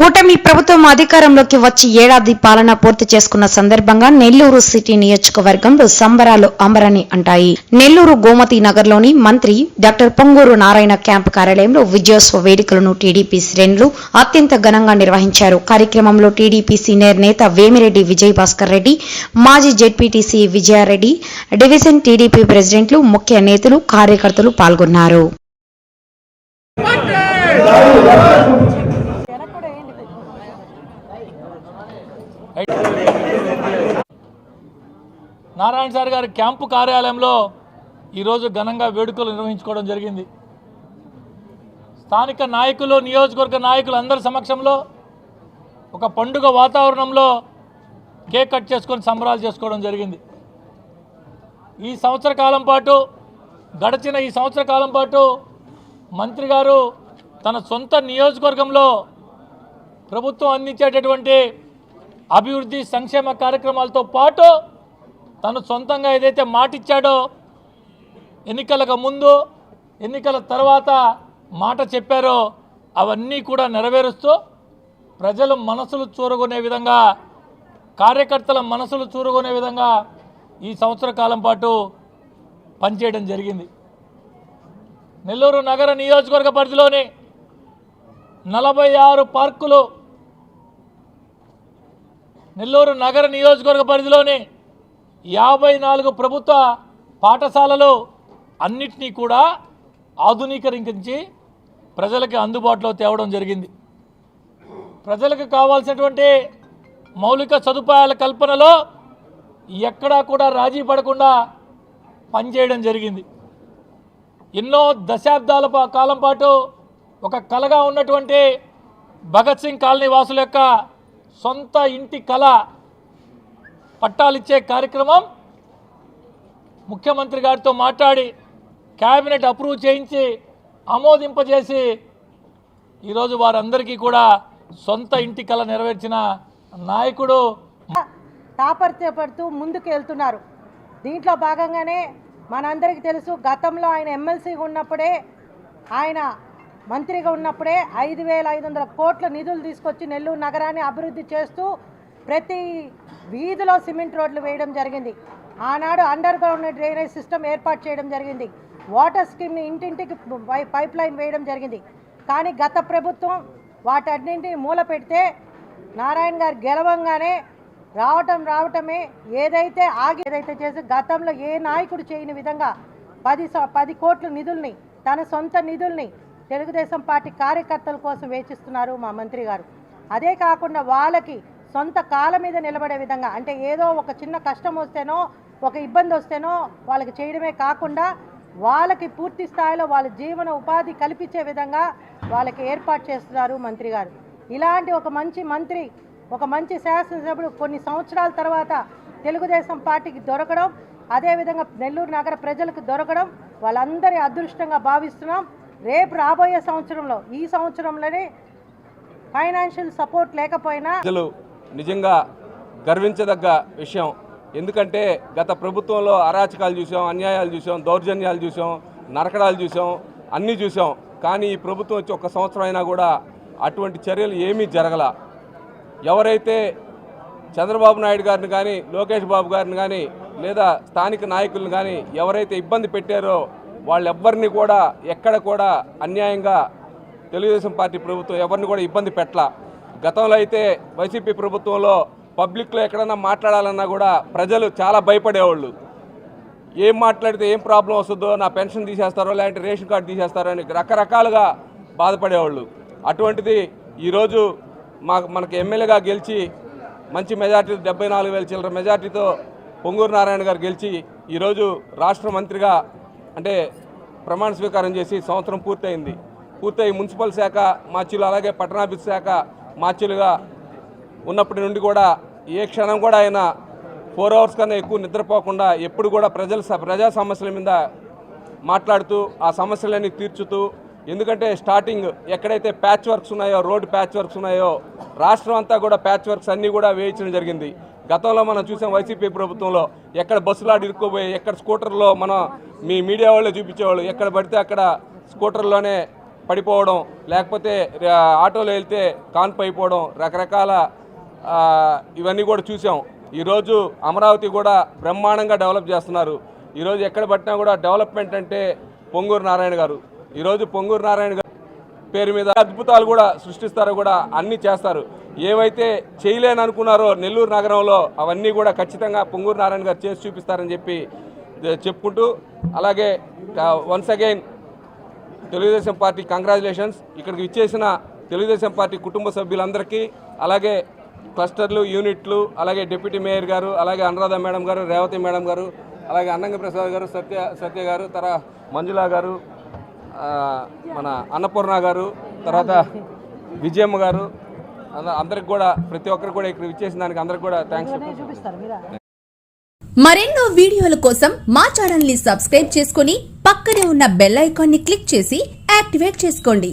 కూటమి ప్రభుత్వం అధికారంలోకి వచ్చి ఏడాది పాలన పూర్తి చేసుకున్న సందర్భంగా నెల్లూరు సిటీ నియోజకవర్గంలో సంబరాలు అంబరని అంటాయి. నెల్లూరు గోమతి నగర్లోని మంత్రి డాక్టర్ పొంగూరు నారాయణ క్యాంపు కార్యాలయంలో విజయోత్సవ వేడుకలను టీడీపీ శ్రేణులు అత్యంత ఘనంగా నిర్వహించారు. కార్యక్రమంలో టీడీపీ సీనియర్ నేత వేమిరెడ్డి విజయభాస్కర్ రెడ్డి, మాజీ జెడ్పీటీసీ విజయారెడ్డి, డివిజన్ టీడీపీ ప్రెసిడెంట్లు, ముఖ్య నేతలు, కార్యకర్తలు పాల్గొన్నారు. నారాయణ సార్ గారి క్యాంపు కార్యాలయంలో ఈరోజు ఘనంగా వేడుకలు నిర్వహించుకోవడం జరిగింది. స్థానిక నాయకులు, నియోజకవర్గ నాయకులు అందరి సమక్షంలో ఒక పండుగ వాతావరణంలో కేక్ కట్ చేసుకొని సంబరాలు చేసుకోవడం జరిగింది. ఈ సంవత్సర కాలం పాటు మంత్రి గారు తన సొంత నియోజకవర్గంలో ప్రభుత్వం అందించేటటువంటి అభివృద్ధి సంక్షేమ కార్యక్రమాలతో పాటు తను సొంతంగా ఏదైతే మాటిచ్చాడో ఎన్నికలకు ముందు, ఎన్నికల తర్వాత మాట చెప్పారో అవన్నీ కూడా నెరవేరుస్తూ ప్రజల మనసులు చూరగొనే విధంగా, కార్యకర్తల మనసులు చూరగొనే విధంగా ఈ సంవత్సర కాలం పాటు పనిచేయడం జరిగింది. నెల్లూరు నగర నియోజకవర్గ పరిధిలోని 46 పార్కులు, నెల్లూరు నగర నియోజకవర్గ పరిధిలోని 54 ప్రభుత్వ పాఠశాలలు అన్నిటినీ కూడా ఆధునీకరించి ప్రజలకి అందుబాటులో తేవడం జరిగింది. ప్రజలకు కావాల్సినటువంటి మౌలిక సదుపాయాల కల్పనలో ఎక్కడా కూడా రాజీ పడకుండా పనిచేయడం జరిగింది. ఎన్నో దశాబ్దాల కాలం పాటు ఒక కలగా ఉన్నటువంటి భగత్ సింగ్ కాలనీ వాసుల యొక్క సొంత ఇంటి కళ పట్టాలిచ్చే కార్యక్రమం ముఖ్యమంత్రి గారితో మాట్లాడి క్యాబినెట్ అప్రూవ్ చేయించి ఆమోదింపజేసి ఈరోజు వారందరికీ కూడా సొంత ఇంటి కళ నెరవేర్చిన నాయకుడు. తాపత్రయపడుతూ ముందుకు వెళ్తున్నారు. దీంట్లో భాగంగానే మనందరికీ తెలుసు, గతంలో ఆయన ఎమ్మెల్సీగా ఉన్నప్పుడే, ఆయన మంత్రిగా ఉన్నప్పుడే 5,500 కోట్ల నిధులు తీసుకొచ్చి నెల్లూరు నగరాన్ని అభివృద్ధి చేస్తూ ప్రతి వీధిలో సిమెంట్ రోడ్లు వేయడం జరిగింది. ఆనాడు అండర్ గ్రౌండ్ డ్రైనేజ్ సిస్టమ్ ఏర్పాటు చేయడం జరిగింది. వాటర్ స్కీమ్ని ఇంటింటికి పైప్ లైన్ వేయడం జరిగింది. కానీ గత ప్రభుత్వం వాటన్నింటినీ మూల పెడితే నారాయణ గారు గెలవంగానే రావటమే ఏదైతే చేసి గతంలో ఏ నాయకుడు చేయని విధంగా 10 కోట్ల నిధుల్ని, తన సొంత నిధుల్ని తెలుగుదేశం పార్టీ కార్యకర్తల కోసం వేచిస్తున్నారు మా మంత్రి గారు. అదే కాకుండా వాళ్ళకి సొంత కాళ్ళ మీద నిలబడే విధంగా, అంటే ఏదో ఒక చిన్న కష్టం వస్తేనో, ఒక ఇబ్బంది వస్తేనో వాళ్ళకి చేయడమే కాకుండా వాళ్ళకి పూర్తి స్థాయిలో వాళ్ళ జీవన ఉపాధి కల్పించే విధంగా వాళ్ళకి ఏర్పాటు చేస్తున్నారు మంత్రి గారు. ఇలాంటి ఒక మంచి మంత్రి, ఒక మంచి శాసనసభ్యుడు కొన్ని సంవత్సరాల తర్వాత తెలుగుదేశం పార్టీకి దొరకడం, అదేవిధంగా నెల్లూరు నగర ప్రజలకు దొరకడం వాళ్ళందరి అదృష్టంగా భావిస్తున్నాం. రేపు రాబోయే సంవత్సరంలో, ఈ సంవత్సరంలోనే ఫైనాన్షియల్ సపోర్ట్ లేకపోయినా ప్రజలు నిజంగా గర్వించదగ్గ విషయం. ఎందుకంటే గత ప్రభుత్వంలో అరాచకాలు చూసాం, అన్యాయాలు చూసాం, దౌర్జన్యాలు చూసాం, నరకడాలు చూసాం, అన్నీ చూసాం. కానీ ఈ ప్రభుత్వం వచ్చి 1 సంవత్సరం అయినా కూడా అటువంటి చర్యలు ఏమీ జరగల. ఎవరైతే చంద్రబాబు నాయుడు గారిని కానీ, లోకేష్ బాబు గారిని కానీ, లేదా స్థానిక నాయకులను కానీ ఎవరైతే ఇబ్బంది పెట్టారో వాళ్ళెవ్వరిని కూడా ఎక్కడ కూడా అన్యాయంగా తెలుగుదేశం పార్టీ ప్రభుత్వం ఎవరిని కూడా ఇబ్బంది పెట్టలా. గతంలో అయితే వైసీపీ ప్రభుత్వంలో పబ్లిక్లో ఎక్కడన్నా మాట్లాడాలన్నా కూడా ప్రజలు చాలా భయపడేవాళ్ళు. ఏం మాట్లాడితే ఏం ప్రాబ్లం వస్తుందో, నా పెన్షన్ తీసేస్తారో లేదంటే రేషన్ కార్డు తీసేస్తారో అని రకరకాలుగా బాధపడేవాళ్ళు. అటువంటిది ఈరోజు మనకి ఎమ్మెల్యేగా గెలిచి మంచి మెజార్టీ 74,000 చిల్లర మెజార్టీతో పొంగూరు నారాయణ గారు గెలిచి ఈరోజు రాష్ట్ర మంత్రిగా అంటే ప్రమాణ స్వీకారం చేసి సంవత్సరం పూర్తయి మున్సిపల్ శాఖ మార్చిలు, అలాగే పట్టణాభివృద్ధి శాఖ మార్చిలుగా ఉన్నప్పటి నుండి కూడా ఏ క్షణం కూడా ఆయన 4 అవర్స్ కన్నా ఎక్కువ నిద్రపోకుండా ఎప్పుడు కూడా ప్రజా సమస్యల మీద మాట్లాడుతూ ఆ సమస్యలన్నీ తీర్చుతూ, ఎందుకంటే స్టార్టింగ్ ఎక్కడైతే ప్యాచ్ వర్క్స్ ఉన్నాయో, రోడ్ ప్యాచ్ వర్క్స్ ఉన్నాయో రాష్ట్రం అంతా కూడా ప్యాచ్ వర్క్స్ అన్నీ కూడా వేయించడం జరిగింది. గతంలో మనం చూసాం వైసీపీ ప్రభుత్వంలో ఎక్కడ బస్సులాడి ఇరుక్కుపోయి, ఎక్కడ స్కూటర్లో మన మీడియా వాళ్ళే చూపించేవాళ్ళు, ఎక్కడ పడితే అక్కడ స్కూటర్లోనే పడిపోవడం, లేకపోతే ఆటోలో వెళ్తే కాన్పు అయిపోవడం, రకరకాల ఇవన్నీ కూడా చూసాం. ఈరోజు అమరావతి కూడా బ్రహ్మాండంగా డెవలప్ చేస్తున్నారు. ఈరోజు ఎక్కడ పట్టినా కూడా డెవలప్మెంట్ అంటే పొంగూరు నారాయణ గారు. ఈరోజు పొంగూరు నారాయణ గారు పేరు మీద అద్భుతాలు కూడా సృష్టిస్తారో కూడా అన్నీ చేస్తారు. ఏవైతే చేయలేని అనుకున్నారో నెల్లూరు నగరంలో అవన్నీ కూడా ఖచ్చితంగా పొంగూరు నారాయణ గారు చేసి చూపిస్తారని చెప్పి చెప్పుకుంటూ, అలాగే once again Telugu Desam party congratulations. ఇక్కడికి ఇచ్చేసిన తెలుగుదేశం పార్టీ కుటుంబ సభ్యులందరికీ, అలాగే క్లస్టర్లు, యూనిట్లు, అలాగే డిప్యూటీ మేయర్ గారు, అలాగే అనురాధ మేడం గారు, రేవతి మేడం గారు, అలాగే అన్నంగ ప్రసాద్ గారు, సత్య గారు, మంజులా గారు, మన అన్నపూర్ణ గారు, తర్వాత విజయమ్మ గారు, అందరికి కూడా ప్రతి ఒక్కరు కూడా ఇక్కడ ఇచ్చేసిన దానికి అందరికి కూడా థ్యాంక్స్. మరెన్నో వీడియోల కోసం మా ఛానల్ ని సబ్స్క్రైబ్ చేసుకుని పక్కనే ఉన్న బెల్ ఐకాన్ ని క్లిక్ చేసి యాక్టివేట్ చేసుకోండి.